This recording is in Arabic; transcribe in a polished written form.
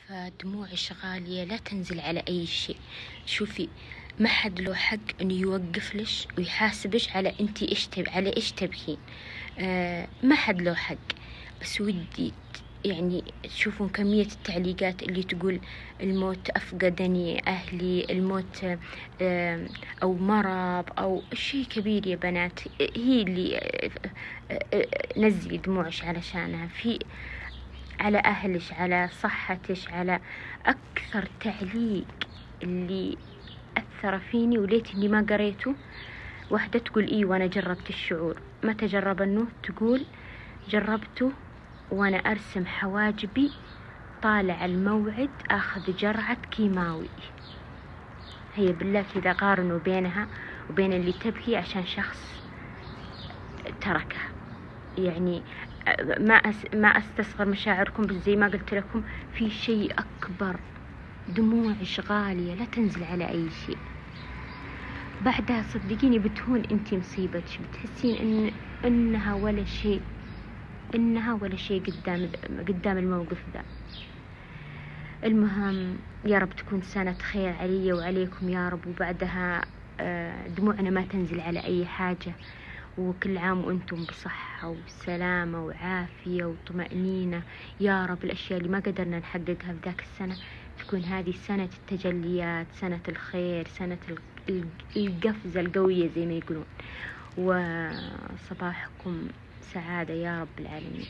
فدموعش غالية لا تنزل على أي شيء. شوفي، ما حد له حق إنه يوقف لش ويحاسبش على أنتي على إيش تبكين. ما حد له حق. بس ودي يعني تشوفون كمية التعليقات اللي تقول الموت أفقدني أهلي، الموت أو مرض أو شيء كبير يا بنات، هي اللي نزلي دموعش علشانها، في على أهلش، على صحتش، على أكثر تعليق اللي أثر فيني وليت إني ما قريته. واحدة تقول إيه وأنا جربت الشعور، ما تجرب النوت، تقول جربته وأنا أرسم حواجبي طالع الموعد أخذ جرعة كيماوي. هي بالله كذا قارنوا بينها وبين اللي تبكي عشان شخص تركها. يعني ما أستصغر مشاعركم، بس زي ما قلت لكم في شيء أكبر. دموعش غالية لا تنزل على أي شيء. بعدها صدقيني بتهون أنتي مصيبتش، بتحسين إنها ولا شيء، إنها ولا شيء قدام الموقف ذا. المهم يا رب تكون سنة خير علي وعليكم يا رب، وبعدها دموعنا ما تنزل على أي حاجة. وكل عام وأنتم بصحة وسلامة وعافية وطمأنينة يا رب. الأشياء اللي ما قدرنا نحققها في ذاك السنة تكون هذه سنة التجليات، سنة الخير، سنة القفزة القوية زي ما يقولون. وصباحكم سعادة يا رب العالمين.